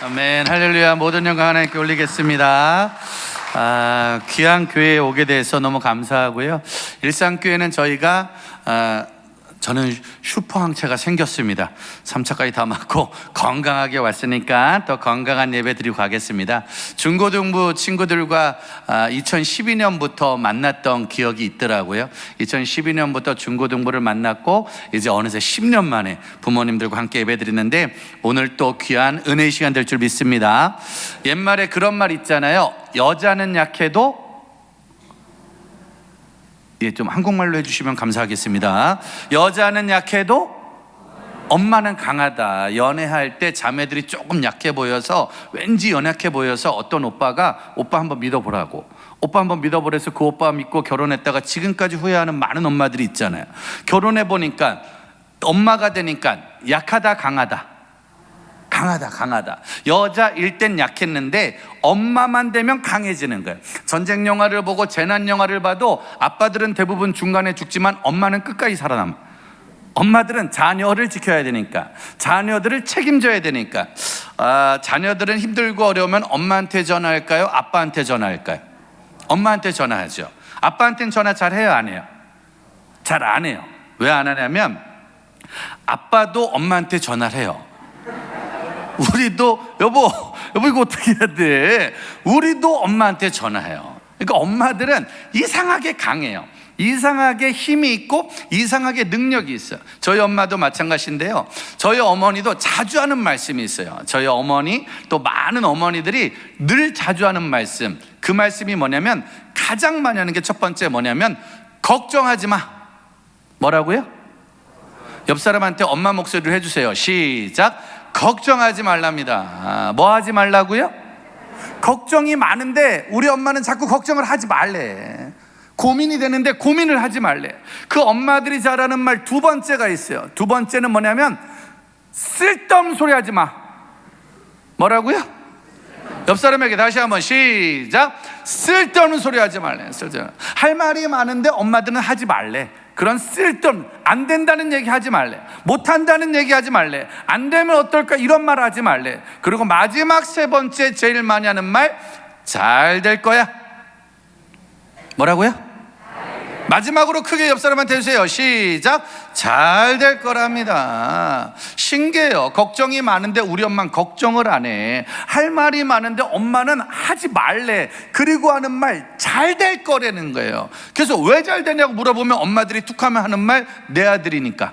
아멘, 할렐루야. 모든 영광 하나님께 올리겠습니다. 귀한 교회에 오게 돼서 너무 감사하고요. 일상교회는 저희가 저는 슈퍼항체가 생겼습니다. 3차까지 다 맞고 건강하게 왔으니까 더 건강한 예배 드리고 가겠습니다. 중고등부 친구들과 2012년부터 만났던 기억이 있더라고요. 2012년부터 중고등부를 만났고 이제 어느새 10년 만에 부모님들과 함께 예배 드리는데 오늘 또 귀한 은혜의 시간 될 줄 믿습니다. 옛말에 그런 말 있잖아요. 여자는 약해도 좀 한국말로 해주시면 감사하겠습니다. 여자는 약해도 엄마는 강하다. 연애할 때 자매들이 조금 약해 보여서 왠지 연약해 보여서 어떤 오빠가 오빠 한번 믿어보라고, 오빠 한번 믿어보래서 그 오빠 믿고 결혼했다가 지금까지 후회하는 많은 엄마들이 있잖아요. 결혼해 보니까 엄마가 되니까 약하다 강하다, 강하다. 여자일 땐 약했는데 엄마만 되면 강해지는 거예요. 전쟁 영화를 보고 재난 영화를 봐도 아빠들은 대부분 중간에 죽지만 엄마는 끝까지 살아남아. 엄마들은 자녀를 지켜야 되니까, 자녀들을 책임져야 되니까. 자녀들은 힘들고 어려우면 엄마한테 전화할까요? 아빠한테 전화할까요? 엄마한테 전화하죠. 아빠한테는 전화 잘 해요, 안 해요? 잘 안 해요. 왜 안 하냐면 아빠도 엄마한테 전화를 해요. 우리도 여보 이거 어떻게 해야 돼? 우리도 엄마한테 전화해요. 그러니까 엄마들은 이상하게 강해요. 이상하게 힘이 있고 이상하게 능력이 있어요. 저희 엄마도 마찬가지인데요. 저희 어머니도 자주 하는 말씀이 있어요. 저희 어머니 또 많은 어머니들이 늘 자주 하는 말씀, 그 말씀이 뭐냐면 가장 많이 하는 게 첫 번째 뭐냐면 걱정하지 마. 뭐라고요? 옆 사람한테 엄마 목소리로 해주세요. 시작. 걱정하지 말랍니다. 뭐 하지 말라고요? 걱정이 많은데 우리 엄마는 자꾸 걱정을 하지 말래. 고민이 되는데 고민을 하지 말래. 그 엄마들이 잘하는 말 두 번째가 있어요. 두 번째는 뭐냐면 쓸데없는 소리 하지 마. 뭐라고요? 옆 사람에게 다시 한번 시작. 쓸데없는 소리 하지 말래. 할 말이 많은데 엄마들은 하지 말래. 그런 쓸데없는, 안 된다는 얘기 하지 말래. 못한다는 얘기 하지 말래. 안 되면 어떨까 이런 말 하지 말래. 그리고 마지막 세 번째 제일 많이 하는 말, 잘 될 거야. 뭐라고요? 마지막으로 크게 옆 사람한테 해주세요. 시작. 잘 될 거랍니다. 신기해요. 걱정이 많은데 우리 엄마는 걱정을 안 해. 할 말이 많은데 엄마는 하지 말래. 그리고 하는 말 잘 될 거라는 거예요. 그래서 왜 잘 되냐고 물어보면 엄마들이 툭하면 하는 말, 내 아들이니까,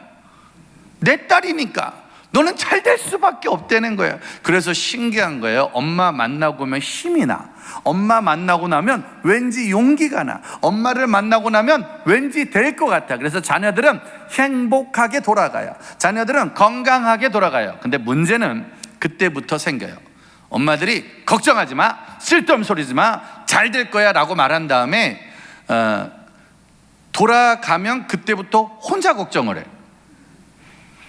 내 딸이니까 너는 잘 될 수밖에 없다는 거예요. 그래서 신기한 거예요. 엄마 만나고 오면 힘이 나. 엄마 만나고 나면 왠지 용기가 나. 엄마를 만나고 나면 왠지 될 것 같아. 그래서 자녀들은 행복하게 돌아가요. 자녀들은 건강하게 돌아가요. 근데 문제는 그때부터 생겨요. 엄마들이 걱정하지 마, 쓸데없는 소리지 마, 잘 될 거야 라고 말한 다음에 돌아가면 그때부터 혼자 걱정을 해요.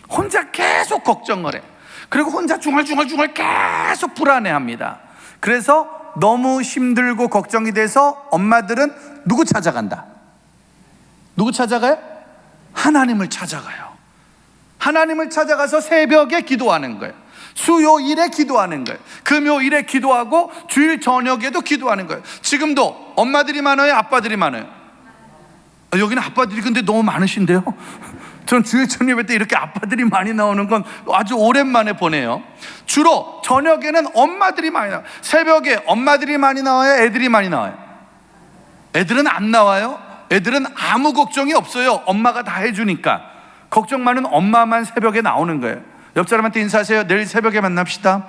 혼자 계속 걱정을 해. 그리고 혼자 중얼중얼 계속 불안해합니다. 그래서 너무 힘들고 걱정이 돼서 엄마들은 누구 찾아간다? 누구 찾아가요? 하나님을 찾아가요. 하나님을 찾아가서 새벽에 기도하는 거예요. 수요일에 기도하는 거예요. 금요일에 기도하고 주일 저녁에도 기도하는 거예요. 지금도 엄마들이 많아요? 아빠들이 많아요? 여기는 아빠들이 근데 너무 많으신데요? 전 주일 저녁 때 이렇게 아빠들이 많이 나오는 건 아주 오랜만에 보네요. 주로 저녁에는 엄마들이 많이 나와요. 새벽에 엄마들이 많이 나와요? 애들이 많이 나와요? 애들은 안 나와요. 애들은 아무 걱정이 없어요. 엄마가 다 해주니까. 걱정 많은 엄마만 새벽에 나오는 거예요. 옆 사람한테 인사하세요. 내일 새벽에 만납시다.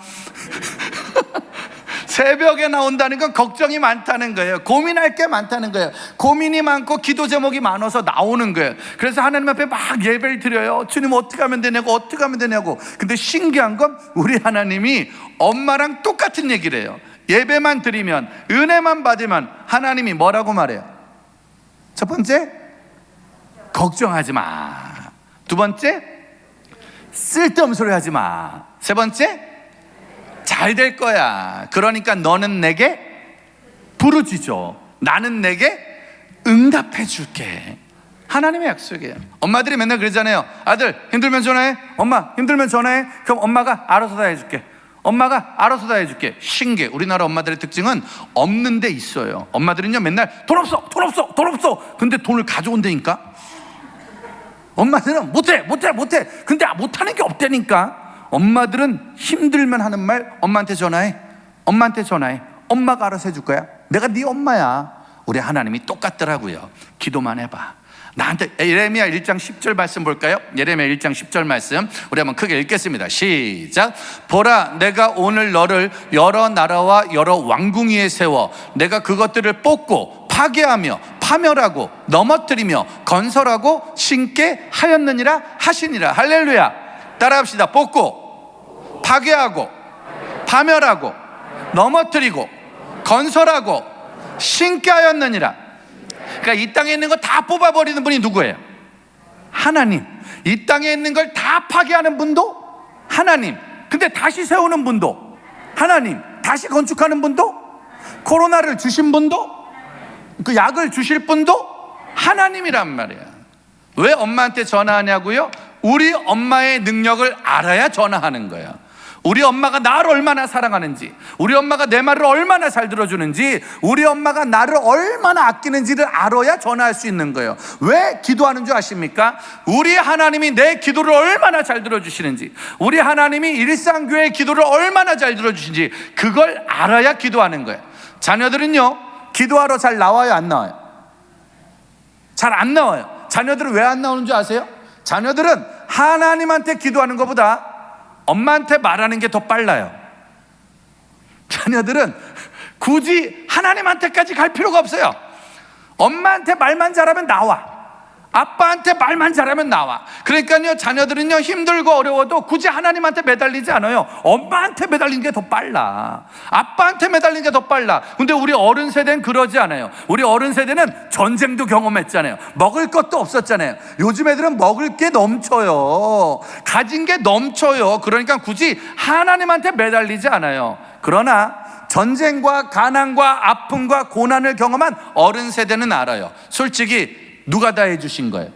새벽에 나온다는 건 걱정이 많다는 거예요. 고민할 게 많다는 거예요. 고민이 많고 기도 제목이 많아서 나오는 거예요. 그래서 하나님 앞에 막 예배를 드려요. 주님 어떻게 하면 되냐고. 근데 신기한 건 우리 하나님이 엄마랑 똑같은 얘기를 해요. 예배만 드리면, 은혜만 받으면 하나님이 뭐라고 말해요? 첫 번째, 걱정하지 마. 두 번째, 쓸데없는 소리 하지 마. 세 번째, 잘 될 거야. 그러니까 너는 내게 부르짖어. 나는 내게 응답해 줄게. 하나님의 약속이에요. 엄마들이 맨날 그러잖아요. 아들 힘들면 전화해. 엄마 힘들면 전화해. 그럼 엄마가 알아서 다 해줄게. 엄마가 알아서 다 해줄게. 신기해. 우리나라 엄마들의 특징은 없는 데 있어요. 엄마들은요 맨날 돈 없어 돈 없어 돈 없어. 근데 돈을 가져온다니까. 엄마들은 못해 근데 못하는 게 없다니까. 엄마들은 힘들면 하는 말, 엄마한테 전화해. 엄마가 알아서 해줄 거야. 내가 네 엄마야. 우리 하나님이 똑같더라고요. 기도만 해봐. 나한테. 예레미야 1장 10절 말씀 볼까요? 예레미야 1장 10절 말씀 우리 한번 크게 읽겠습니다. 시작. 보라, 내가 오늘 너를 여러 나라와 여러 왕궁 위에 세워 내가 그것들을 뽑고 파괴하며 파멸하고 넘어뜨리며 건설하고 신께 하였느니라 하시니라. 할렐루야. 따라합시다. 뽑고 파괴하고 파멸하고 넘어뜨리고 건설하고 신께 하였느니라. 그러니까 이 땅에 있는 거 다 뽑아버리는 분이 누구예요? 하나님. 이 땅에 있는 걸 다 파괴하는 분도 하나님. 근데 다시 세우는 분도 하나님. 다시 건축하는 분도, 코로나를 주신 분도, 그 약을 주실 분도 하나님이란 말이야. 왜 엄마한테 전화하냐고요? 우리 엄마의 능력을 알아야 전화하는 거야. 우리 엄마가 나를 얼마나 사랑하는지, 우리 엄마가 내 말을 얼마나 잘 들어주는지, 우리 엄마가 나를 얼마나 아끼는지를 알아야 전화할 수 있는 거예요. 왜 기도하는 줄 아십니까? 우리 하나님이 내 기도를 얼마나 잘 들어주시는지, 우리 하나님이 일상교회의 기도를 얼마나 잘 들어주시는지 그걸 알아야 기도하는 거예요. 자녀들은요 기도하러 잘 나와요, 안 나와요? 잘 안 나와요. 자녀들은 왜 안 나오는 줄 아세요? 자녀들은 하나님한테 기도하는 것보다 엄마한테 말하는 게 더 빨라요. 자녀들은 굳이 하나님한테까지 갈 필요가 없어요. 엄마한테 말만 잘하면 나와. 아빠한테 말만 잘하면 나와. 그러니까요 자녀들은요 힘들고 어려워도 굳이 하나님한테 매달리지 않아요. 엄마한테 매달리는 게 더 빨라. 아빠한테 매달리는 게 더 빨라. 근데 우리 어른 세대는 그러지 않아요. 우리 어른 세대는 전쟁도 경험했잖아요. 먹을 것도 없었잖아요. 요즘 애들은 먹을 게 넘쳐요. 가진 게 넘쳐요. 그러니까 굳이 하나님한테 매달리지 않아요. 그러나 전쟁과 가난과 아픔과 고난을 경험한 어른 세대는 알아요. 솔직히 누가 다 해주신 거예요?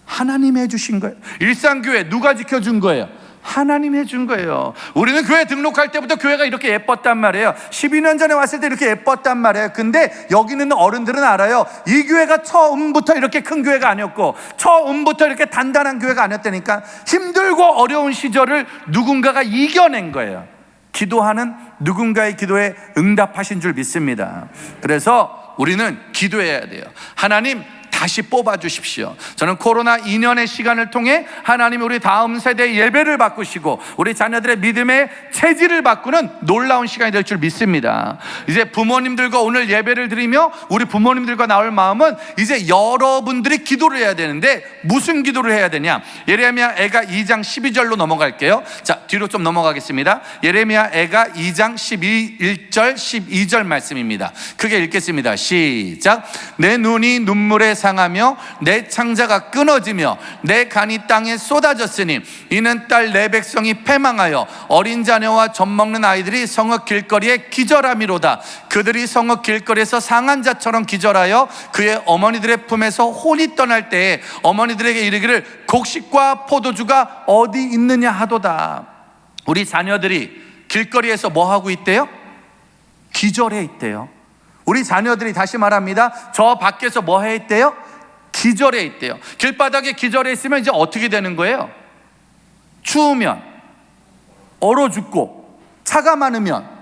하나님이 해주신 거예요. 일상교회 누가 지켜준 거예요? 하나님이 해준 거예요. 우리는 교회 등록할 때부터 교회가 이렇게 예뻤단 말이에요. 12년 전에 왔을 때 이렇게 예뻤단 말이에요. 근데 여기 있는 어른들은 알아요. 이 교회가 처음부터 이렇게 큰 교회가 아니었고, 처음부터 이렇게 단단한 교회가 아니었다니까. 힘들고 어려운 시절을 누군가가 이겨낸 거예요. 기도하는 누군가의 기도에 응답하신 줄 믿습니다. 그래서 우리는 기도해야 돼요. 하나님 다시 뽑아주십시오. 저는 코로나 2년의 시간을 통해 하나님이 우리 다음 세대의 예배를 바꾸시고 우리 자녀들의 믿음의 체질을 바꾸는 놀라운 시간이 될 줄 믿습니다. 이제 부모님들과 오늘 예배를 드리며 우리 부모님들과 나올 마음은 이제 여러분들이 기도를 해야 되는데 무슨 기도를 해야 되냐? 예레미야 애가 2장 12절로 넘어갈게요. 자, 뒤로 좀 넘어가겠습니다. 예레미야 애가 2장 1절 12절 말씀입니다. 크게 읽겠습니다. 시작. 내 눈이 눈물에 상하며 내 창자가 끊어지며 내 간이 땅에 쏟아졌으니 이는 딸 내 백성이 패망하여 어린 자녀와 젖 먹는 아이들이 성읍 길거리에 기절함이로다. 그들이 성읍 길거리에서 상한 자처럼 기절하여 그의 어머니들의 품에서 혼이 떠날 때에 어머니들에게 이르기를 곡식과 포도주가 어디 있느냐 하도다. 우리 자녀들이 길거리에서 뭐 하고 있대요? 기절해 있대요. 우리 자녀들이, 다시 말합니다, 저 밖에서 뭐 해 있대요? 기절해 있대요. 길바닥에 기절해 있으면 이제 어떻게 되는 거예요? 추우면, 얼어 죽고, 차가 많으면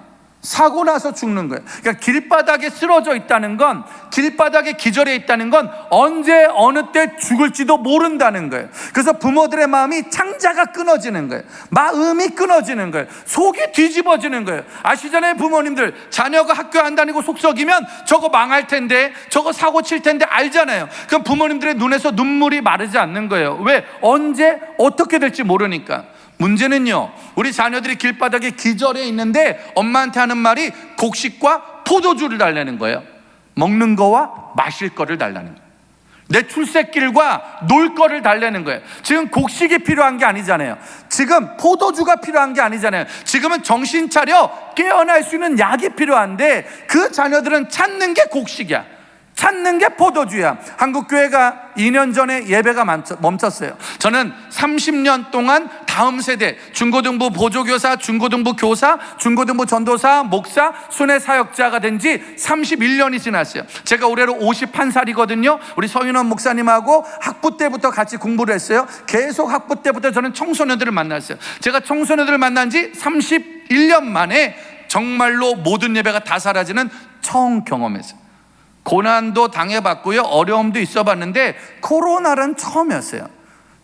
사고 나서 죽는 거예요. 그러니까 길바닥에 쓰러져 있다는 건, 길바닥에 기절해 있다는 건 언제 어느 때 죽을지도 모른다는 거예요. 그래서 부모들의 마음이 창자가 끊어지는 거예요. 마음이 끊어지는 거예요. 속이 뒤집어지는 거예요. 아시잖아요, 부모님들. 자녀가 학교 안 다니고 속썩이면 저거 망할 텐데, 저거 사고 칠 텐데 알잖아요. 그럼 부모님들의 눈에서 눈물이 마르지 않는 거예요. 왜? 언제 어떻게 될지 모르니까. 문제는요, 우리 자녀들이 길바닥에 기절해 있는데 엄마한테 하는 말이 곡식과 포도주를 달라는 거예요. 먹는 거와 마실 거를 달라는 거예요. 내 출세길과 놀 거를 달라는 거예요. 지금 곡식이 필요한 게 아니잖아요. 지금 포도주가 필요한 게 아니잖아요. 지금은 정신 차려 깨어날 수 있는 약이 필요한데 그 자녀들은 찾는 게 곡식이야. 찾는 게 포도주야. 한국교회가 2년 전에 예배가 멈췄어요. 저는 30년 동안 다음 세대 중고등부 보조교사, 중고등부 교사, 중고등부 전도사, 목사, 순회 사역자가 된 지 31년이 지났어요. 제가 올해로 51살이거든요. 우리 서윤원 목사님하고 학부 때부터 같이 공부를 했어요. 계속 학부 때부터 저는 청소년들을 만났어요. 제가 청소년들을 만난 지 31년 만에 정말로 모든 예배가 다 사라지는 처음 경험했어요. 고난도 당해봤고요, 어려움도 있어봤는데 코로나는 처음이었어요.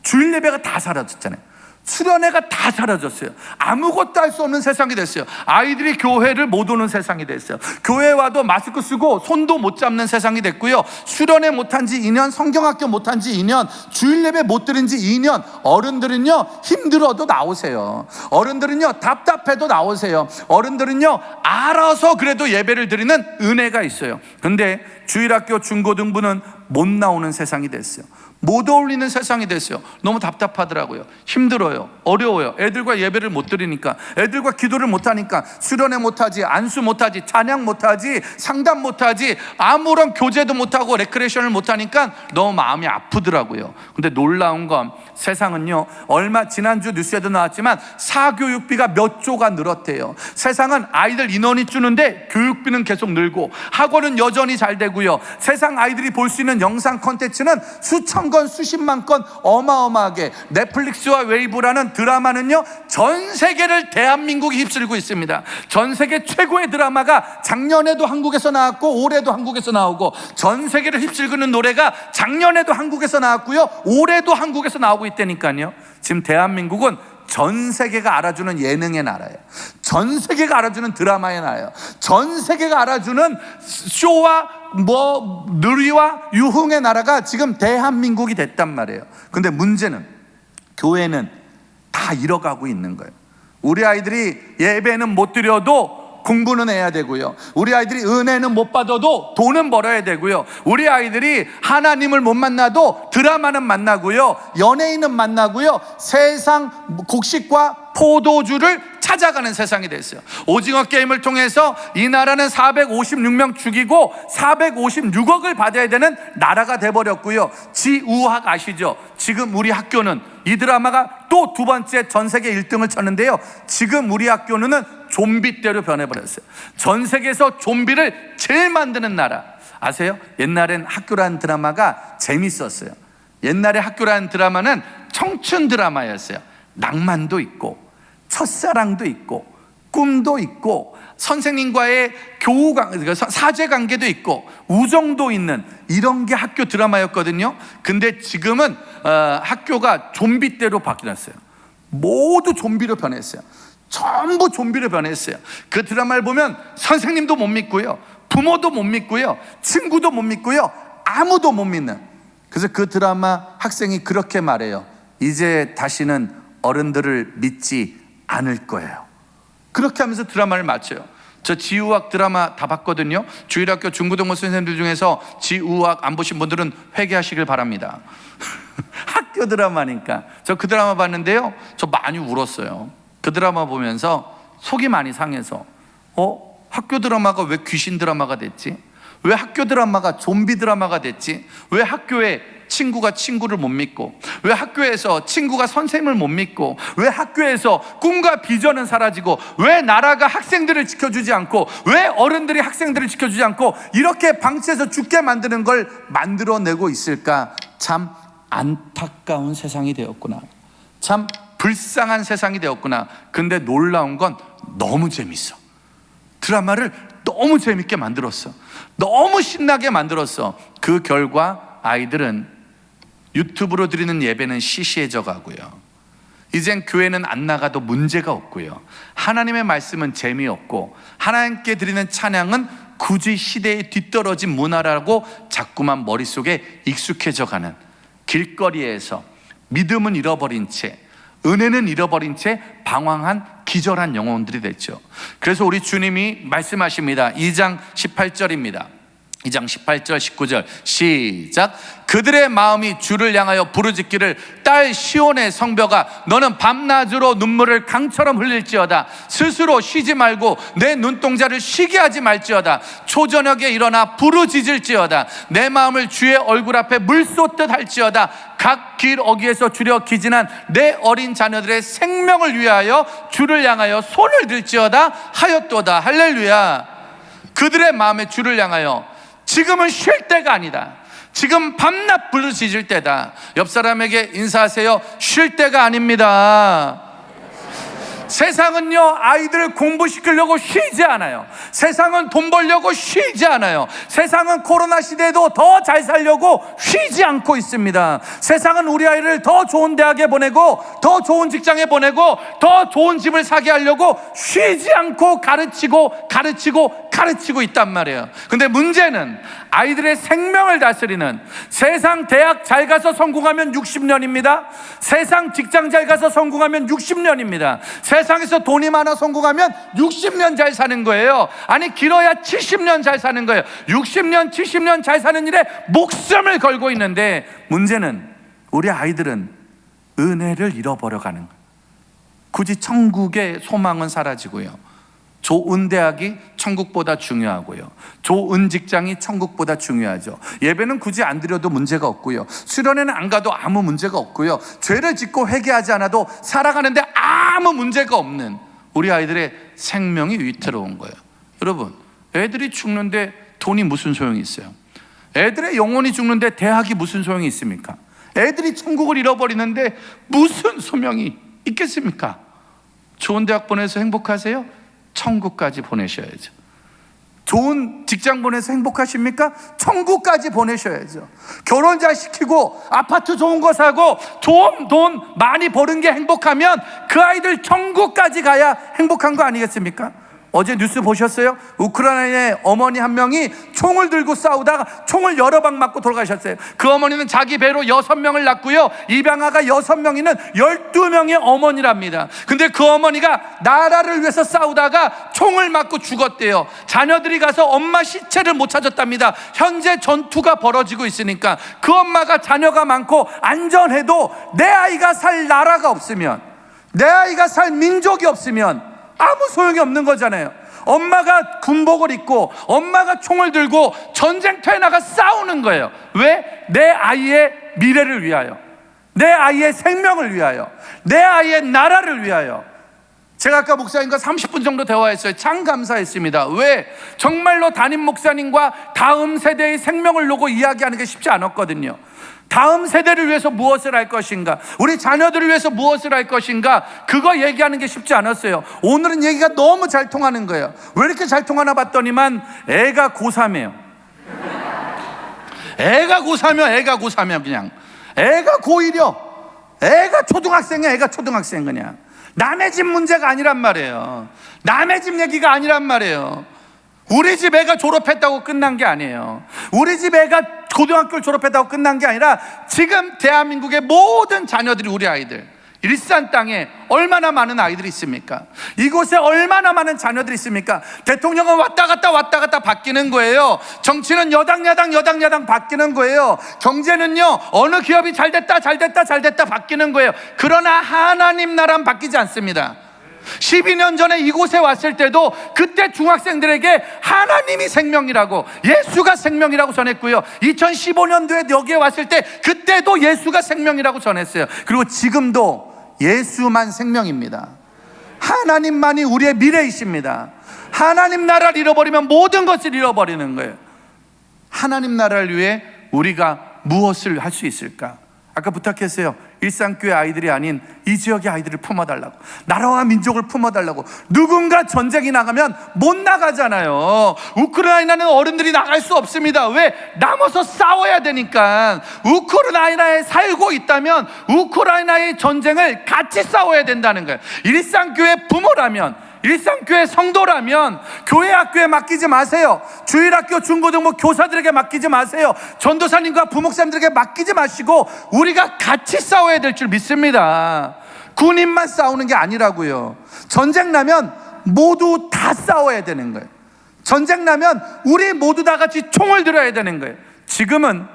주일 예배가 다 사라졌잖아요. 수련회가 다 사라졌어요. 아무것도 할 수 없는 세상이 됐어요. 아이들이 교회를 못 오는 세상이 됐어요. 교회 와도 마스크 쓰고 손도 못 잡는 세상이 됐고요. 수련회 못한 지 2년, 성경학교 못한 지 2년, 주일 예배 못 드린 지 2년. 어른들은요, 힘들어도 나오세요. 어른들은요, 답답해도 나오세요. 어른들은요, 알아서 그래도 예배를 드리는 은혜가 있어요. 근데 주일학교 중고등부는 못 나오는 세상이 됐어요. 못 어울리는 세상이 됐어요. 너무 답답하더라고요. 힘들어요. 어려워요. 애들과 예배를 못 드리니까, 애들과 기도를 못하니까, 수련회 못하지, 안수 못하지, 찬양 못하지, 상담 못하지, 아무런 교제도 못하고 레크레이션을 못하니까 너무 마음이 아프더라고요. 근데 놀라운 건 세상은요, 지난주 뉴스에도 나왔지만 사교육비가 몇 조가 늘었대요. 세상은 아이들 인원이 주는데 교육비는 계속 늘고, 학원은 여전히 잘 되고요. 세상 아이들이 볼 수 있는 영상 콘텐츠는 수천 건, 수십만 건 어마어마하게. 넷플릭스와 웨이브라는 드라마는요, 전 세계를 대한민국이 휩쓸고 있습니다. 전 세계 최고의 드라마가 작년에도 한국에서 나왔고 올해도 한국에서 나오고, 전 세계를 휩쓸고 있는 노래가 작년에도 한국에서 나왔고요, 올해도 한국에서 나오고 있다니까요. 지금 대한민국은 전 세계가 알아주는 예능의 나라예요. 전 세계가 알아주는 드라마의 나라예요. 전 세계가 알아주는 쇼와 누리와 유흥의 나라가 지금 대한민국이 됐단 말이에요. 근데 문제는 교회는 다 잃어가고 있는 거예요. 우리 아이들이 예배는 못 드려도 공부는 해야 되고요. 우리 아이들이 은혜는 못 받아도 돈은 벌어야 되고요. 우리 아이들이 하나님을 못 만나도 드라마는 만나고요, 연예인은 만나고요, 세상 곡식과 포도주를 찾아가는 세상이 됐어요. 오징어 게임을 통해서 이 나라는 456명 죽이고 456억을 받아야 되는 나라가 돼버렸고요. 지우학 아시죠? 지금 우리 학교는, 이 드라마가 또 두 번째 전 세계 1등을 쳤는데요, 지금 우리 학교는 좀비대로 변해버렸어요. 전 세계에서 좀비를 제일 만드는 나라 아세요? 옛날엔 학교라는 드라마가 재밌었어요. 옛날에 학교라는 드라마는 청춘 드라마였어요. 낭만도 있고 첫사랑도 있고 꿈도 있고 선생님과의 사제관계도 있고 우정도 있는, 이런 게 학교 드라마였거든요. 근데 지금은 학교가 좀비대로 바뀌었어요. 모두 좀비로 변했어요. 전부 좀비로 변했어요. 그 드라마를 보면 선생님도 못 믿고요, 부모도 못 믿고요, 친구도 못 믿고요, 아무도 못 믿는. 그래서 그 드라마 학생이 그렇게 말해요. 이제 다시는 어른들을 믿지 않을 거예요. 그렇게 하면서 드라마를 마쳐요. 저 지우학 드라마 다 봤거든요. 주일학교 중고등부 선생님들 중에서 지우학 안 보신 분들은 회개하시길 바랍니다. 학교 드라마니까. 저 그 드라마 봤는데요, 저 많이 울었어요. 그 드라마 보면서 속이 많이 상해서, 학교 드라마가 왜 귀신 드라마가 됐지? 왜 학교 드라마가 좀비 드라마가 됐지? 왜 학교에 친구가 친구를 못 믿고, 왜 학교에서 친구가 선생님을 못 믿고, 왜 학교에서 꿈과 비전은 사라지고, 왜 나라가 학생들을 지켜주지 않고, 왜 어른들이 학생들을 지켜주지 않고 이렇게 방치해서 죽게 만드는 걸 만들어내고 있을까? 참 안타까운 세상이 되었구나. 참 불쌍한 세상이 되었구나. 근데 놀라운 건 너무 재밌어. 드라마를 너무 재밌게 만들었어. 너무 신나게 만들었어. 그 결과 아이들은 유튜브로 드리는 예배는 시시해져 가고요, 이젠 교회는 안 나가도 문제가 없고요, 하나님의 말씀은 재미없고, 하나님께 드리는 찬양은 굳이 시대에 뒤떨어진 문화라고 자꾸만 머릿속에 익숙해져 가는, 길거리에서 믿음은 잃어버린 채, 은혜는 잃어버린 채 방황한 기절한 영혼들이 됐죠. 그래서 우리 주님이 말씀하십니다. 2장 18절입니다. 2장 18절 19절 시작. 그들의 마음이 주를 향하여 부르짖기를 딸 시온의 성벽아 너는 밤낮으로 눈물을 강처럼 흘릴지어다. 스스로 쉬지 말고 내 눈동자를 쉬게 하지 말지어다. 초저녁에 일어나 부르짖을지어다. 내 마음을 주의 얼굴 앞에 물 쏟듯 할지어다. 각 길 어귀에서 주려 기진한 내 어린 자녀들의 생명을 위하여 주를 향하여 손을 들지어다 하였도다. 할렐루야. 그들의 마음에 주를 향하여 지금은 쉴 때가 아니다. 지금 밤낮 부르짖을 때다. 옆 사람에게 인사하세요. 쉴 때가 아닙니다. 세상은요, 아이들을 공부시키려고 쉬지 않아요. 세상은 돈 벌려고 쉬지 않아요. 세상은 코로나 시대에도 더 잘 살려고 쉬지 않고 있습니다. 세상은 우리 아이를 더 좋은 대학에 보내고 더 좋은 직장에 보내고 더 좋은 집을 사게 하려고 쉬지 않고 가르치고 있단 말이에요. 근데 문제는 아이들의 생명을 다스리는, 세상 대학 잘 가서 성공하면 60년입니다. 세상 직장 잘 가서 성공하면 60년입니다. 세상에서 돈이 많아 성공하면 60년 잘 사는 거예요. 아니 길어야 70년 잘 사는 거예요. 60년 70년 잘 사는 일에 목숨을 걸고 있는데, 문제는 우리 아이들은 은혜를 잃어버려가는 거예요. 굳이 천국의 소망은 사라지고요, 좋은 대학이 천국보다 중요하고요, 좋은 직장이 천국보다 중요하죠. 예배는 굳이 안 드려도 문제가 없고요, 수련회는 안 가도 아무 문제가 없고요, 죄를 짓고 회개하지 않아도 살아가는데 아무 문제가 없는 우리 아이들의 생명이 위태로운 거예요. 여러분, 애들이 죽는데 돈이 무슨 소용이 있어요? 애들의 영혼이 죽는데 대학이 무슨 소용이 있습니까? 애들이 천국을 잃어버리는데 무슨 소명이 있겠습니까? 좋은 대학 보내서 행복하세요? 천국까지 보내셔야죠. 좋은 직장 보내서 행복하십니까? 천국까지 보내셔야죠. 결혼 잘 시키고 아파트 좋은 거 사고 좋은 돈 많이 버는 게 행복하면 그 아이들 천국까지 가야 행복한 거 아니겠습니까? 어제 뉴스 보셨어요? 우크라이나의 어머니 한 명이 총을 들고 싸우다가 총을 여러 방 맞고 돌아가셨어요. 그 어머니는 자기 배로 6명을 낳고요, 입양아가 6명이는 12명의 어머니랍니다. 근데 그 어머니가 나라를 위해서 싸우다가 총을 맞고 죽었대요. 자녀들이 가서 엄마 시체를 못 찾았답니다. 현재 전투가 벌어지고 있으니까 그 엄마가 자녀가 많고 안전해도 내 아이가 살 나라가 없으면, 내 아이가 살 민족이 없으면 아무 소용이 없는 거잖아요. 엄마가 군복을 입고 엄마가 총을 들고 전쟁터에 나가 싸우는 거예요. 왜? 내 아이의 미래를 위하여, 내 아이의 생명을 위하여, 내 아이의 나라를 위하여. 제가 아까 목사님과 30분 정도 대화했어요. 참 감사했습니다. 왜? 정말로 담임 목사님과 다음 세대의 생명을 놓고 이야기하는 게 쉽지 않았거든요. 다음 세대를 위해서 무엇을 할 것인가, 우리 자녀들을 위해서 무엇을 할 것인가, 그거 얘기하는 게 쉽지 않았어요. 오늘은 얘기가 너무 잘 통하는 거예요. 왜 이렇게 잘 통하나 봤더니만 애가 고3이에요. 애가 고3이야. 그냥 애가 고1이요. 애가 초등학생이야. 애가 초등학생. 그냥 남의 집 문제가 아니란 말이에요. 남의 집 얘기가 아니란 말이에요. 우리 집 애가 졸업했다고 끝난 게 아니에요. 우리 집 애가 고등학교를 졸업했다고 끝난 게 아니라 지금 대한민국의 모든 자녀들이, 우리 아이들, 일산 땅에 얼마나 많은 아이들이 있습니까? 이곳에 얼마나 많은 자녀들이 있습니까? 대통령은 왔다 갔다 바뀌는 거예요. 정치는 여당 야당 바뀌는 거예요. 경제는요, 어느 기업이 잘 됐다 바뀌는 거예요. 그러나 하나님 나라는 바뀌지 않습니다. 12년 전에 이곳에 왔을 때도 그때 중학생들에게 하나님이 생명이라고, 예수가 생명이라고 전했고요, 2015년도에 여기에 왔을 때 그때도 예수가 생명이라고 전했어요. 그리고 지금도 예수만 생명입니다. 하나님만이 우리의 미래이십니다. 하나님 나라를 잃어버리면 모든 것을 잃어버리는 거예요. 하나님 나라를 위해 우리가 무엇을 할 수 있을까? 아까 부탁했어요. 일산교회 아이들이 아닌 이 지역의 아이들을 품어달라고, 나라와 민족을 품어달라고. 누군가 전쟁이 나가면 못 나가잖아요. 우크라이나는 어른들이 나갈 수 없습니다. 왜? 남아서 싸워야 되니까. 우크라이나에 살고 있다면 우크라이나의 전쟁을 같이 싸워야 된다는 거예요. 일산교회 부모라면, 일산교회 성도라면 교회 학교에 맡기지 마세요. 주일학교 중고등부 교사들에게 맡기지 마세요. 전도사님과 부목사님들에게 맡기지 마시고 우리가 같이 싸워야 될 줄 믿습니다. 군인만 싸우는 게 아니라고요. 전쟁 나면 모두 다 싸워야 되는 거예요. 전쟁 나면 우리 모두 다 같이 총을 들어야 되는 거예요. 지금은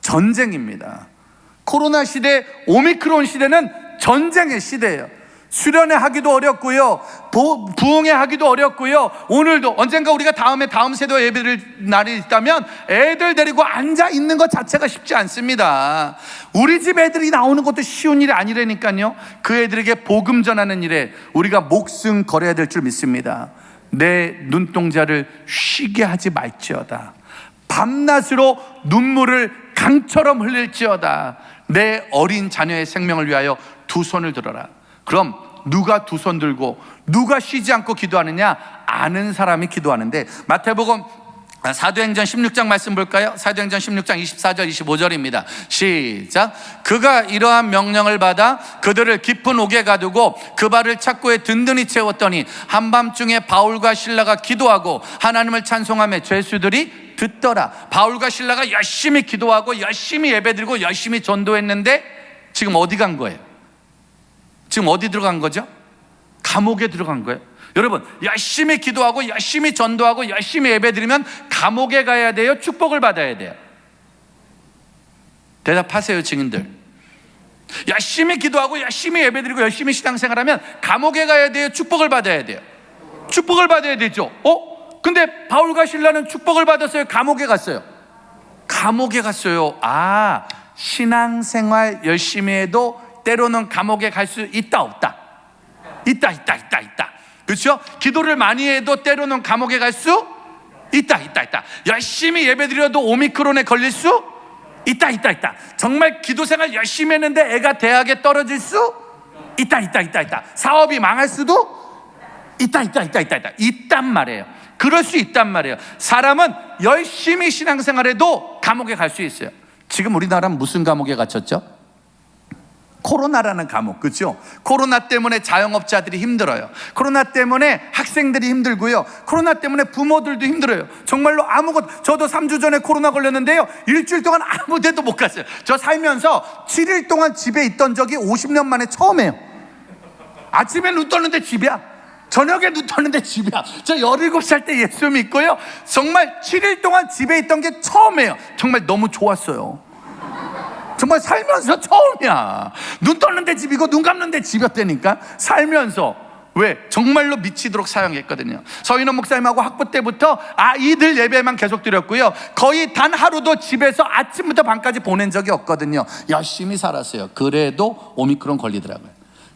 전쟁입니다. 코로나 시대, 오미크론 시대는 전쟁의 시대예요. 수련회 하기도 어렵고요, 부흥회 하기도 어렵고요. 오늘도 언젠가 우리가 다음 세대 예배드릴 날이 있다면 애들 데리고 앉아 있는 것 자체가 쉽지 않습니다. 우리 집 애들이 나오는 것도 쉬운 일이 아니라니까요. 그 애들에게 복음 전하는 일에 우리가 목숨 걸어야 될 줄 믿습니다. 내 눈동자를 쉬게 하지 말지어다. 밤낮으로 눈물을 강처럼 흘릴지어다. 내 어린 자녀의 생명을 위하여 두 손을 들어라. 그럼 누가 두 손 들고 누가 쉬지 않고 기도하느냐? 아는 사람이 기도하는데, 마태복음 사도행전 16장 말씀 볼까요? 사도행전 16장 24절 25절입니다 시작. 그가 이러한 명령을 받아 그들을 깊은 옥에 가두고 그 발을 착고에 든든히 채웠더니 한밤중에 바울과 실라가 기도하고 하나님을 찬송하며 죄수들이 듣더라. 바울과 실라가 열심히 기도하고 열심히 예배드리고 열심히 전도했는데 지금 어디 간 거예요? 지금 어디 들어간 거죠? 감옥에 들어간 거예요. 여러분, 열심히 기도하고 열심히 전도하고 열심히 예배드리면 감옥에 가야 돼요? 축복을 받아야 돼요? 대답하세요, 증인들. 열심히 기도하고 열심히 예배드리고 열심히 신앙생활하면 감옥에 가야 돼요? 축복을 받아야 돼요? 축복을 받아야 되죠. 근데 바울과 실라는 축복을 받았어요? 감옥에 갔어요? 감옥에 갔어요. 신앙생활 열심히 해도 때로는 감옥에 갈 수 있다, 없다? 있다. 그렇죠? 기도를 많이 해도 때로는 감옥에 갈 수 있다. 열심히 예배드려도 오미크론에 걸릴 수 있다. 정말 기도생활 열심히 했는데 애가 대학에 떨어질 수 있다. 사업이 망할 수도 있단 말이에요. 그럴 수 있단 말이에요. 사람은 열심히 신앙생활해도 감옥에 갈 수 있어요. 지금 우리나라는 무슨 감옥에 갇혔죠? 코로나라는 감옥, 그렇죠? 코로나 때문에 자영업자들이 힘들어요. 코로나 때문에 학생들이 힘들고요. 코로나 때문에 부모들도 힘들어요. 정말로 저도 3주 전에 코로나 걸렸는데요, 일주일 동안 아무 데도 못 갔어요. 저 살면서 7일 동안 집에 있던 적이 50년 만에 처음이에요. 아침에 눈 떴는데 집이야, 저녁에 눈 떴는데 집이야. 저 17살 때 예수 믿고요, 정말 7일 동안 집에 있던 게 처음이에요. 정말 너무 좋았어요. 정말 살면서 처음이야. 눈 떴는데 집이고 눈 감는데 집이었다니까. 살면서. 왜? 정말로 미치도록 사용했거든요. 서인원 목사님하고 학부 때부터 이들 예배만 계속 드렸고요, 거의 단 하루도 집에서 아침부터 밤까지 보낸 적이 없거든요. 열심히 살았어요. 그래도 오미크론 걸리더라고요.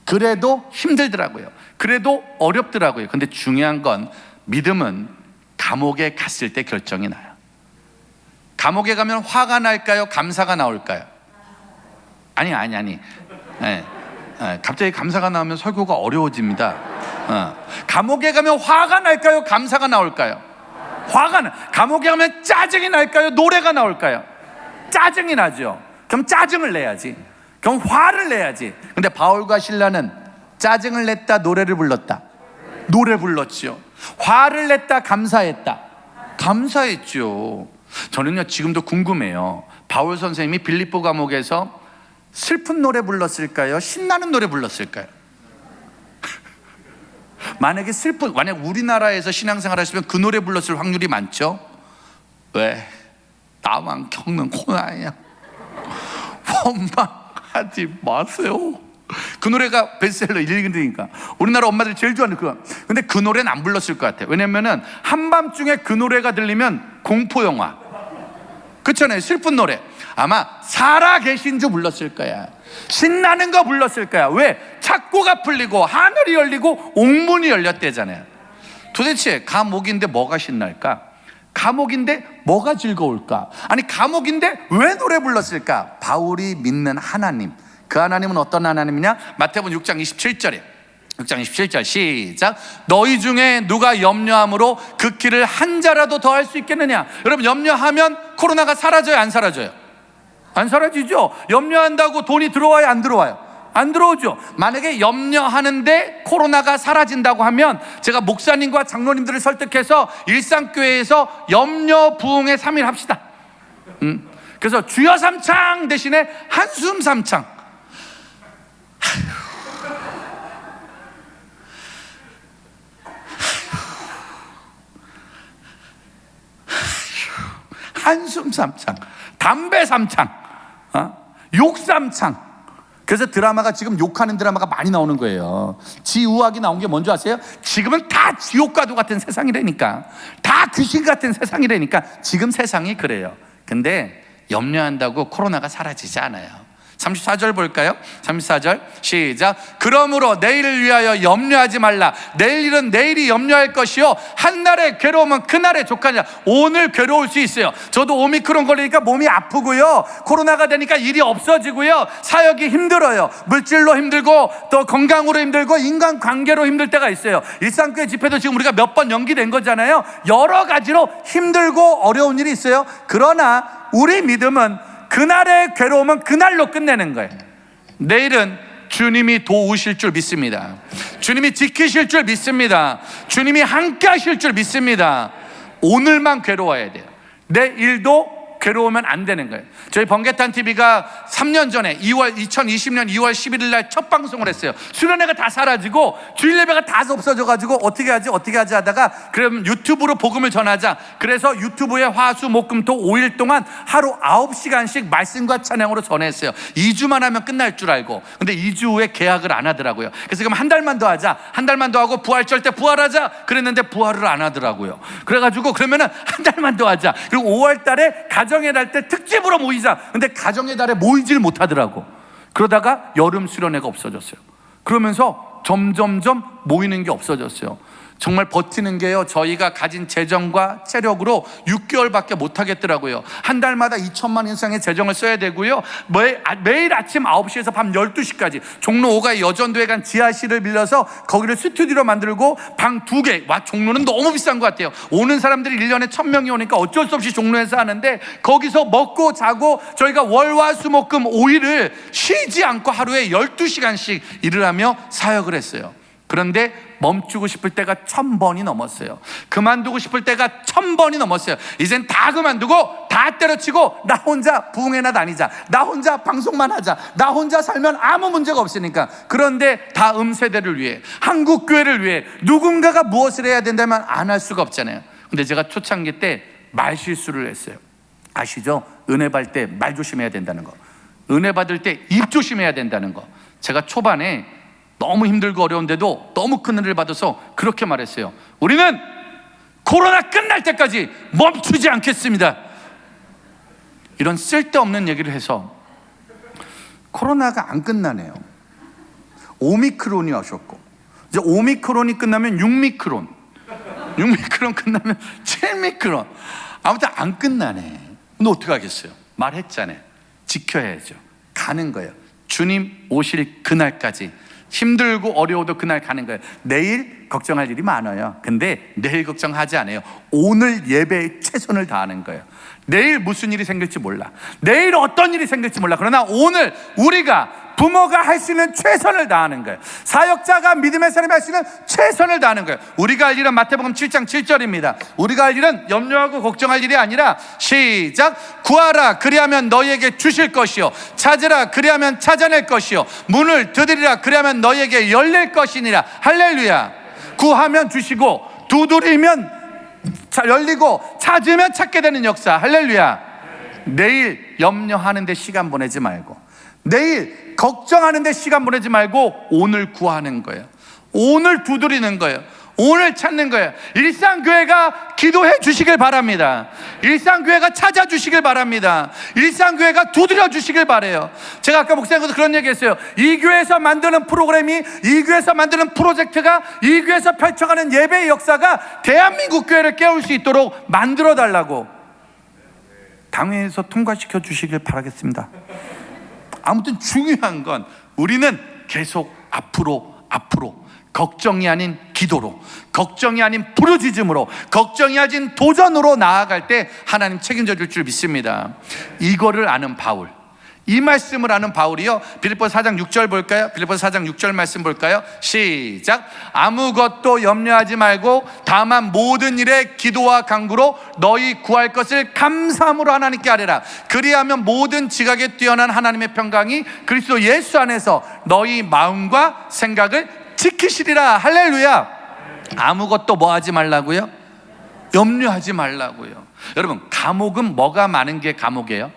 그래도 힘들더라고요. 그래도 어렵더라고요. 근데 중요한 건 믿음은 감옥에 갔을 때 결정이 나요. 감옥에 가면 화가 날까요? 감사가 나올까요? 아니. 갑자기 감사가 나오면 설교가 어려워집니다. 감옥에 가면 화가 날까요? 감사가 나올까요? 감옥에 가면 짜증이 날까요? 노래가 나올까요? 짜증이 나죠. 그럼 짜증을 내야지. 그럼 화를 내야지. 근데 바울과 실라는 짜증을 냈다, 노래를 불렀다? 노래 불렀죠. 화를 냈다, 감사했다? 감사했죠. 저는요, 지금도 궁금해요. 바울 선생님이 빌립보 감옥에서 슬픈 노래 불렀을까요? 신나는 노래 불렀을까요? 만약 우리나라에서 신앙생활 하시면 그 노래 불렀을 확률이 많죠? 왜? 나만 겪는 코로나야. 원망하지 마세요. 그 노래가 베스트셀러 1위니까 우리나라 엄마들이 제일 좋아하는 그거. 근데 그 노래는 안 불렀을 것 같아요. 왜냐면은 한밤중에 그 노래가 들리면 공포영화, 그렇잖아요. 슬픈 노래. 아마 살아계신 주 불렀을 거야. 신나는 거 불렀을 거야. 왜? 착고가 풀리고 하늘이 열리고 옥문이 열렸대잖아요. 도대체 감옥인데 뭐가 신날까? 감옥인데 뭐가 즐거울까? 아니, 감옥인데 왜 노래 불렀을까? 바울이 믿는 하나님, 그 하나님은 어떤 하나님이냐? 마태복음 6장 27절에 6장 27절 시작. 너희 중에 누가 염려함으로 그 길을 한 자라도 더 할 수 있겠느냐? 여러분, 염려하면 코로나가 사라져요, 안 사라져요? 안 사라지죠. 염려한다고 돈이 들어와요, 안 들어와요? 안 들어오죠. 만약에 염려하는데 코로나가 사라진다고 하면 제가 목사님과 장로님들을 설득해서 일상교회에서 염려 부흥회 3일 합시다. 그래서 주여 삼창 대신에 한숨 삼창. 한숨 삼창, 담배 삼창, 욕 삼창. 그래서 드라마가 지금 욕하는 드라마가 많이 나오는 거예요. 지우학이 나온 게 뭔지 아세요? 지금은 다 지옥과도 같은 세상이라니까, 다 귀신 같은 세상이라니까. 지금 세상이 그래요. 근데 염려한다고 코로나가 사라지지 않아요. 34절 볼까요? 34절 시작. 그러므로 내일을 위하여 염려하지 말라. 내일 일은 내일이 염려할 것이요 한날의 괴로움은 그날의 족하니라. 오늘 괴로울 수 있어요. 저도 오미크론 걸리니까 몸이 아프고요, 코로나가 되니까 일이 없어지고요, 사역이 힘들어요. 물질로 힘들고 또 건강으로 힘들고 인간관계로 힘들 때가 있어요. 일상교회 집회도 지금 우리가 몇 번 연기된 거잖아요. 여러 가지로 힘들고 어려운 일이 있어요. 그러나 우리 믿음은 그날의 괴로움은 그날로 끝내는 거예요. 내일은 주님이 도우실 줄 믿습니다. 주님이 지키실 줄 믿습니다. 주님이 함께 하실 줄 믿습니다. 오늘만 괴로워야 돼요. 내일도 괴로우면 안 되는 거예요. 저희 번개탄 TV가 3년 전에 2020년 2월 11일 날 첫 방송을 했어요. 수련회가 다 사라지고 주일 예배가 다 없어져가지고 어떻게 하지 하다가 그럼 유튜브로 복음을 전하자. 그래서 유튜브에 화수 목금토 5일 동안 하루 9시간씩 말씀과 찬양으로 전했어요. 2주만 하면 끝날 줄 알고. 근데 2주 후에 계약을 안 하더라고요. 그래서 그럼 한 달만 더 하자. 한 달만 더 하고 부활절 때 부활하자 그랬는데 부활을 안 하더라고요. 그래가지고 그러면은 한 달만 더 하자. 그리고 5월 달에 가정의 날 때 특집으로 모이자. 근데 가정의 달에 모이질 못하더라고. 그러다가 여름 수련회가 없어졌어요. 그러면서 점점점 모이는 게 없어졌어요. 정말 버티는 게요, 저희가 가진 재정과 체력으로 6개월밖에 못 하겠더라고요. 한 달마다 2천만 이상의 재정을 써야 되고요, 매일 아침 9시에서 밤 12시까지 종로 5가의 여전도에 간 지하실을 빌려서 거기를 스튜디오로 만들고 방 2개. 와, 종로는 너무 비싼 것 같아요. 오는 사람들이 1년에 1000명이 오니까 어쩔 수 없이 종로에서 하는데, 거기서 먹고 자고 저희가 월화수목금 5일을 쉬지 않고 하루에 12시간씩 일을 하며 사역을 했어요. 그런데 멈추고 싶을 때가 1000번이 넘었어요. 그만두고 싶을 때가 1000번이 넘었어요. 이젠 다 그만두고 다 때려치고 나 혼자 부흥회나 다니자, 나 혼자 방송만 하자, 나 혼자 살면 아무 문제가 없으니까. 그런데 다음 세대를 위해, 한국교회를 위해 누군가가 무엇을 해야 된다면 안 할 수가 없잖아요. 근데 제가 초창기 때 말실수를 했어요. 아시죠? 은혜 받을 때 말 조심해야 된다는 거, 은혜 받을 때 입 조심해야 된다는 거. 제가 초반에 너무 힘들고 어려운데도 너무 큰 은혜를 받아서 그렇게 말했어요. 우리는 코로나 끝날 때까지 멈추지 않겠습니다. 이런 쓸데없는 얘기를 해서 코로나가 안 끝나네요. 오미크론이 오셨고, 이제 오미크론이 끝나면 6미크론, 6미크론 끝나면 7미크론. 아무튼 안 끝나네. 근데 어떻게 하겠어요? 말했잖아요. 지켜야죠. 가는 거예요. 주님 오실 그날까지. 힘들고 어려워도 그날 가는 거예요. 내일 걱정할 일이 많아요. 근데 내일 걱정하지 않아요. 오늘 예배에 최선을 다하는 거예요. 내일 무슨 일이 생길지 몰라, 내일 어떤 일이 생길지 몰라. 그러나 오늘 우리가 부모가 할 수 있는 최선을 다하는 거예요. 사역자가 믿음의 사람이 할 수 있는 최선을 다하는 거예요. 우리가 할 일은 마태복음 7장 7절입니다. 우리가 할 일은 염려하고 걱정할 일이 아니라, 시작. 구하라 그리하면 너희에게 주실 것이요, 찾으라 그리하면 찾아낼 것이요, 문을 두드리라 그리하면 너희에게 열릴 것이니라. 할렐루야. 구하면 주시고, 두드리면 열리고, 찾으면 찾게 되는 역사. 할렐루야. 내일 염려하는 데 시간 보내지 말고, 내일 걱정하는 데 시간 보내지 말고 오늘 구하는 거예요. 오늘 두드리는 거예요. 오늘 찾는 거예요. 일상교회가 기도해 주시길 바랍니다. 일상교회가 찾아주시길 바랍니다. 일상교회가 두드려 주시길 바라요. 제가 아까 목사님께서 그런 얘기 했어요. 이 교회에서 만드는 프로그램이, 이 교회에서 만드는 프로젝트가, 이 교회에서 펼쳐가는 예배의 역사가 대한민국 교회를 깨울 수 있도록 만들어 달라고 당회에서 통과시켜 주시길 바라겠습니다. 아무튼 중요한 건 우리는 계속 앞으로 걱정이 아닌 기도로, 걱정이 아닌 부르짖음으로, 걱정이 아닌 도전으로 나아갈 때 하나님 책임져 줄 줄 믿습니다. 이거를 아는 바울, 이 말씀을 아는 바울이요, 빌립보서 4장 6절 볼까요? 빌립보서 4장 6절 말씀 볼까요? 시작. 아무것도 염려하지 말고 다만 모든 일에 기도와 간구로 너희 구할 것을 감사함으로 하나님께 아뢰라. 그리하면 모든 지각에 뛰어난 하나님의 평강이 그리스도 예수 안에서 너희 마음과 생각을 지키시리라. 할렐루야. 아무것도 뭐 하지 말라고요? 염려하지 말라고요. 여러분, 감옥은 뭐가 많은 게 감옥이에요?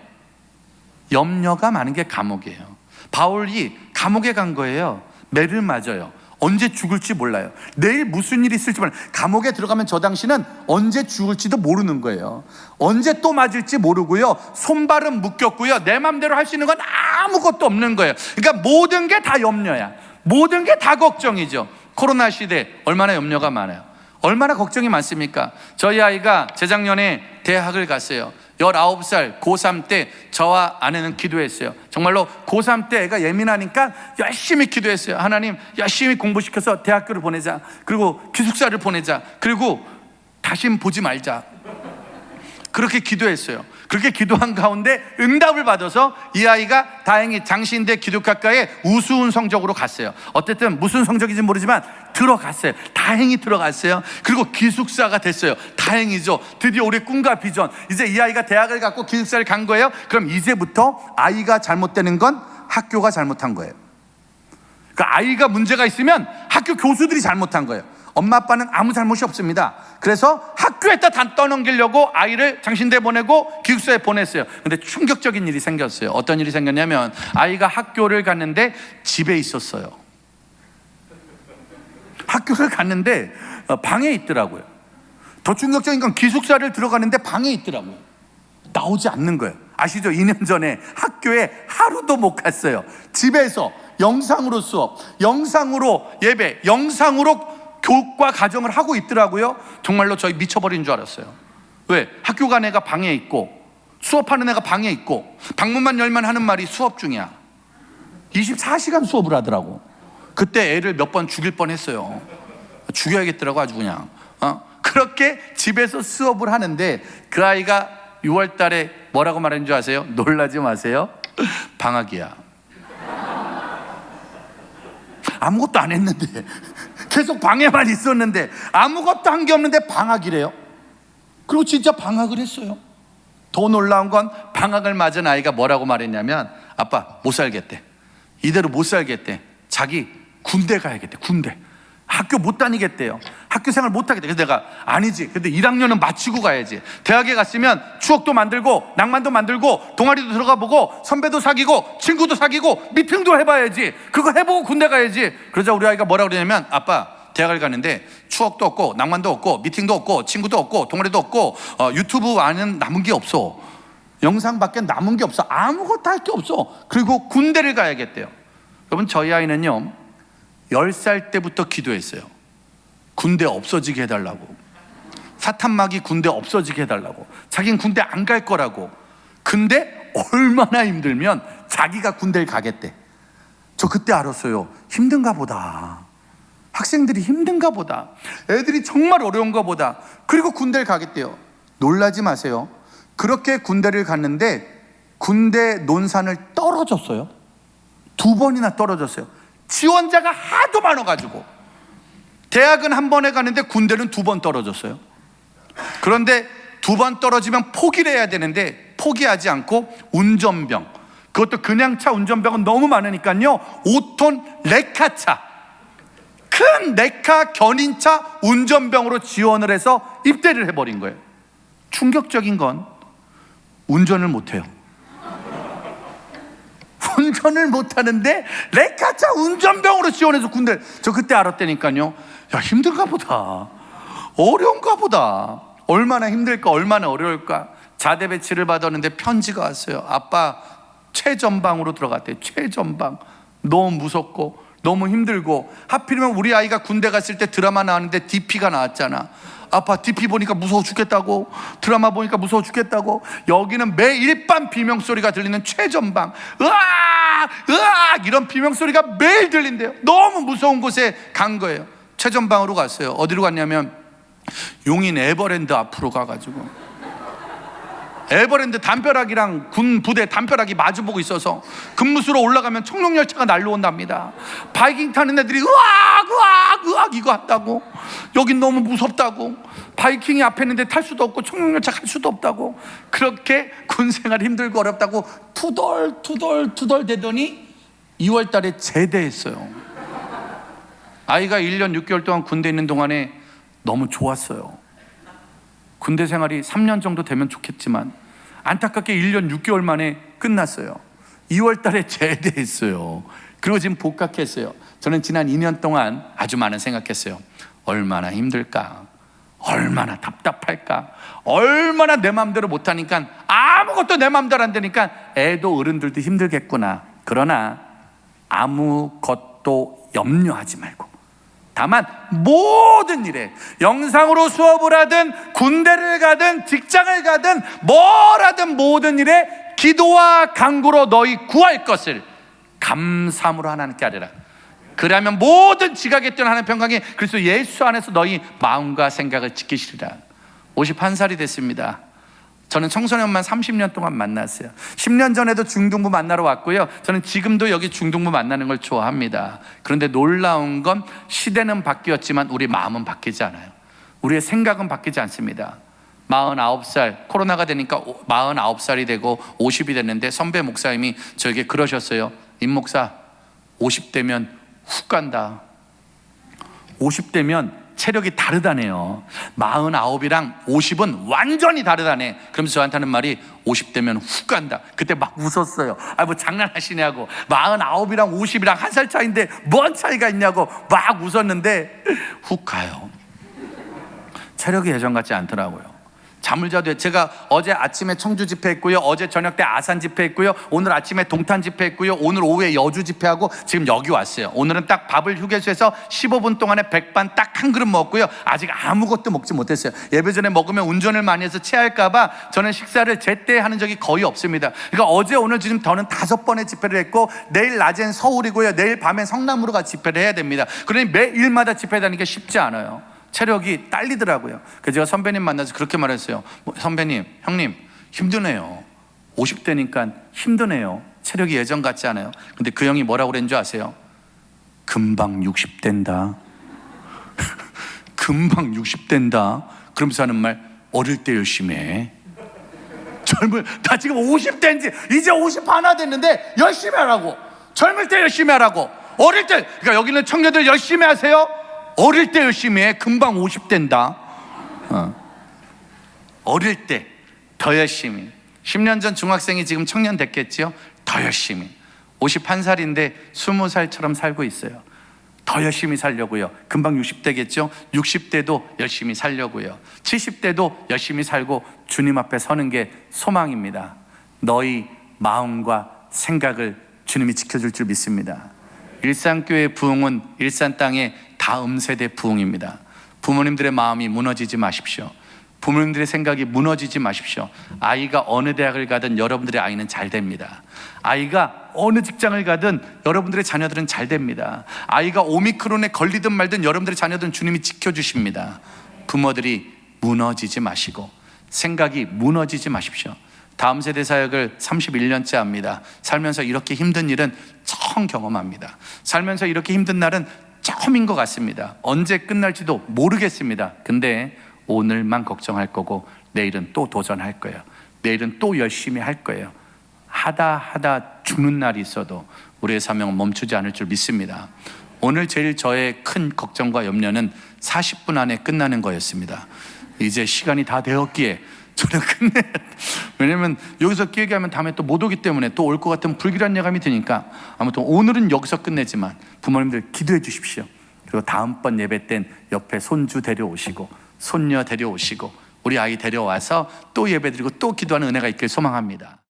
염려가 많은 게 감옥이에요. 바울이 감옥에 간 거예요. 매를 맞아요. 언제 죽을지 몰라요. 내일 무슨 일이 있을지 몰라요. 감옥에 들어가면 저 당시는 언제 죽을지도 모르는 거예요. 언제 또 맞을지 모르고요. 손발은 묶였고요. 내 맘대로 할 수 있는 건 아무것도 없는 거예요. 그러니까 모든 게 다 염려야. 모든 게 다 걱정이죠. 코로나 시대 얼마나 염려가 많아요. 얼마나 걱정이 많습니까? 저희 아이가 재작년에 대학을 갔어요. 19살 고3 때 저와 아내는 기도했어요. 정말로 고3 때 애가 예민하니까 열심히 기도했어요. 하나님, 열심히 공부시켜서 대학교를 보내자. 그리고 기숙사를 보내자. 그리고 다신 보지 말자. 그렇게 기도했어요. 그렇게 기도한 가운데 응답을 받아서 이 아이가 다행히 장신대 기독학과에 우수운 성적으로 갔어요. 어쨌든 무슨 성적인지 모르지만 들어갔어요. 다행히 들어갔어요. 그리고 기숙사가 됐어요. 다행이죠. 드디어 우리 꿈과 비전. 이제 이 아이가 대학을 갔고 기숙사를 간 거예요. 그럼 이제부터 아이가 잘못되는 건 학교가 잘못한 거예요. 그러니까 아이가 문제가 있으면 학교 교수들이 잘못한 거예요. 엄마 아빠는 아무 잘못이 없습니다. 그래서 학교에다 다 떠넘기려고 아이를 장신대 보내고 기숙사에 보냈어요. 근데 충격적인 일이 생겼어요. 어떤 일이 생겼냐면 아이가 학교를 갔는데 집에 있었어요. 학교를 갔는데 방에 있더라고요. 더 충격적인 건 기숙사를 들어가는데 방에 있더라고요. 나오지 않는 거예요. 아시죠? 2년 전에 학교에 하루도 못 갔어요. 집에서 영상으로 수업, 영상으로 예배, 영상으로 교육과 가정을 하고 있더라고요. 정말로 저희 미쳐버린 줄 알았어요. 왜? 학교 간 애가 방에 있고 수업하는 애가 방에 있고 방문만 열면 하는 말이 수업 중이야. 24시간 수업을 하더라고. 그때 애를 몇 번 죽일 뻔했어요. 죽여야겠더라고 아주 그냥. 그렇게 집에서 수업을 하는데 그 아이가 6월 달에 뭐라고 말하는 줄 아세요? 놀라지 마세요. 방학이야. 아무것도 안 했는데 계속 방에만 있었는데 아무것도 한 게 없는데 방학이래요. 그리고 진짜 방학을 했어요. 더 놀라운 건 방학을 맞은 아이가 뭐라고 말했냐면 아빠 못 살겠대. 이대로 못 살겠대. 자기 군대 가야겠대. 군대. 학교 못 다니겠대요. 학교 생활 못 하겠대. 그래서 내가 아니지. 근데 1학년은 마치고 가야지. 대학에 갔으면 추억도 만들고 낭만도 만들고 동아리도 들어가 보고 선배도 사귀고 친구도 사귀고 미팅도 해봐야지. 그거 해보고 군대 가야지. 그러자 우리 아이가 뭐라고 그러냐면 아빠 대학을 가는데 추억도 없고 낭만도 없고 미팅도 없고 친구도 없고 동아리도 없고 유튜브 안은 남은 게 없어. 영상밖에 남은 게 없어. 아무것도 할 게 없어. 그리고 군대를 가야겠대요. 여러분 저희 아이는요 10살 때부터 기도했어요. 군대 없어지게 해달라고. 사탄막이 군대 없어지게 해달라고. 자기는 군대 안 갈 거라고. 근데 얼마나 힘들면 자기가 군대를 가겠대. 저 그때 알았어요. 힘든가 보다. 학생들이 힘든가 보다. 애들이 정말 어려운가 보다. 그리고 군대를 가겠대요. 놀라지 마세요. 그렇게 군대를 갔는데 군대 논산을 떨어졌어요. 2번이나 떨어졌어요. 지원자가 하도 많아가지고. 대학은 한 번에 가는데 군대는 2번 떨어졌어요. 그런데 2번 떨어지면 포기를 해야 되는데 포기하지 않고 운전병, 그것도 그냥 차 운전병은 너무 많으니까요 5톤 레카차, 큰 레카 견인차 운전병으로 지원을 해서 입대를 해버린 거예요. 충격적인 건 운전을 못해요. 운전을 못하는데 레카차 운전병으로 지원해서 군대. 저 그때 알았다니까요. 야 힘든가 보다. 어려운가 보다. 얼마나 힘들까 얼마나 어려울까. 자대 배치를 받았는데 편지가 왔어요. 아빠 최전방으로 들어갔대. 최전방. 너무 무섭고 너무 힘들고 하필이면 우리 아이가 군대 갔을 때 드라마 나왔는데 DP가 나왔잖아. 아빠 DP 보니까 무서워 죽겠다고. 드라마 보니까 무서워 죽겠다고. 여기는 매일 밤 비명소리가 들리는 최전방. 으악 으악 이런 비명소리가 매일 들린대요. 너무 무서운 곳에 간 거예요. 최전방으로 갔어요. 어디로 갔냐면 용인 에버랜드 앞으로 가가지고 에버랜드 담벼락이랑 군 부대 담벼락이 마주보고 있어서 급무수로 올라가면 청룡열차가 날라온답니다. 바이킹 타는 애들이 으악 으악 으악 이거 한다고. 여긴 너무 무섭다고. 바이킹이 앞에 있는데 탈 수도 없고 청룡열차 갈 수도 없다고. 그렇게 군생활 힘들고 어렵다고 투덜 대더니 2월 달에 제대했어요. 아이가 1년 6개월 동안 군대에 있는 동안에 너무 좋았어요. 군대 생활이 3년 정도 되면 좋겠지만 안타깝게 1년 6개월 만에 끝났어요. 2월 달에 제대했어요. 그리고 지금 복학했어요. 저는 지난 2년 동안 아주 많은 생각했어요. 얼마나 힘들까, 얼마나 답답할까, 얼마나 내 마음대로 못하니까, 아무것도 내 마음대로 안 되니까 애도 어른들도 힘들겠구나. 그러나 아무것도 염려하지 말고, 다만 모든 일에, 영상으로 수업을 하든 군대를 가든 직장을 가든 뭘 하든 모든 일에 기도와 간구로 너희 구할 것을 감사함으로 하나님께 아뢰라. 그러면 모든 지각에 뛰어난 하나님 평강이 그리스도 예수 안에서 너희 마음과 생각을 지키시리라. 51살이 됐습니다. 저는 청소년만 30년 동안 만났어요. 10년 전에도 중등부 만나러 왔고요. 저는 지금도 여기 중등부 만나는 걸 좋아합니다. 그런데 놀라운 건 시대는 바뀌었지만 우리 마음은 바뀌지 않아요. 우리의 생각은 바뀌지 않습니다. 49살, 코로나가 되니까 49살이 되고 50이 됐는데 선배 목사님이 저에게 그러셨어요. 임 목사, 50대면 훅 간다. 50대면 체력이 다르다네요. 49이랑 50은 완전히 다르다네. 그러면서 저한테 하는 말이 50대면 훅 간다. 그때 막 웃었어요. 뭐 장난하시냐고. 49이랑 50이랑 한 살 차이인데 뭔 차이가 있냐고 막 웃었는데 훅 가요. 체력이 예전 같지 않더라고요. 잠을 자도 제가 어제 아침에 청주 집회했고요, 어제 저녁 때 아산 집회했고요, 오늘 아침에 동탄 집회했고요, 오늘 오후에 여주 집회하고 지금 여기 왔어요. 오늘은 딱 밥을 휴게소에서 15분 동안에 백반 딱 한 그릇 먹고요, 아직 아무것도 먹지 못했어요. 예배 전에 먹으면 운전을 많이 해서 체할까봐 저는 식사를 제때 하는 적이 거의 없습니다. 그러니까 어제 오늘 지금 저는 5번의 집회를 했고 내일 낮엔 서울이고요, 내일 밤엔 성남으로 가서 집회를 해야 됩니다. 그러니 매일마다 집회 다니기가 쉽지 않아요. 체력이 딸리더라고요. 그래서 제가 선배님 만나서 그렇게 말했어요. 선배님, 형님 힘드네요. 50대니까 힘드네요. 체력이 예전 같지 않아요. 근데 그 형이 뭐라고 그랬는 줄 아세요? 금방 60대인다. 금방 60대인다. 그러면서 하는 말, 어릴 때 열심히 해. 나 지금 50대인지 이제 50 하나 됐는데 열심히 하라고. 젊을 때 열심히 하라고. 어릴 때, 그러니까 여기는 청년들 열심히 하세요. 어릴 때 열심히 해. 금방 50대인다. 어릴 때 더 열심히. 10년 전 중학생이 지금 청년 됐겠죠? 더 열심히. 51살인데 20살처럼 살고 있어요. 더 열심히 살려고요. 금방 60대겠죠? 60대도 열심히 살려고요. 70대도 열심히 살고 주님 앞에 서는 게 소망입니다. 너희 마음과 생각을 주님이 지켜줄 줄 믿습니다. 일산교회 부흥은 일산 땅의 다음 세대 부흥입니다. 부모님들의 마음이 무너지지 마십시오. 부모님들의 생각이 무너지지 마십시오. 아이가 어느 대학을 가든 여러분들의 아이는 잘 됩니다. 아이가 어느 직장을 가든 여러분들의 자녀들은 잘 됩니다. 아이가 오미크론에 걸리든 말든 여러분들의 자녀들은 주님이 지켜주십니다. 부모들이 무너지지 마시고 생각이 무너지지 마십시오. 다음 세대 사역을 31년째 합니다. 살면서 이렇게 힘든 일은 처음 경험합니다. 살면서 이렇게 힘든 날은 처음인 것 같습니다. 언제 끝날지도 모르겠습니다. 근데 오늘만 걱정할 거고 내일은 또 도전할 거예요. 내일은 또 열심히 할 거예요. 하다 죽는 날이 있어도 우리의 사명은 멈추지 않을 줄 믿습니다. 오늘 제일 저의 큰 걱정과 염려는 40분 안에 끝나는 거였습니다. 이제 시간이 다 되었기에 저는 끝내야 돼. 왜냐면 여기서 길게 하면 다음에 또 못 오기 때문에 또 올 것 같은 불길한 예감이 드니까 아무튼 오늘은 여기서 끝내지만 부모님들 기도해 주십시오. 그리고 다음번 예배 땐 옆에 손주 데려오시고 손녀 데려오시고 우리 아이 데려와서 또 예배 드리고 또 기도하는 은혜가 있길 소망합니다.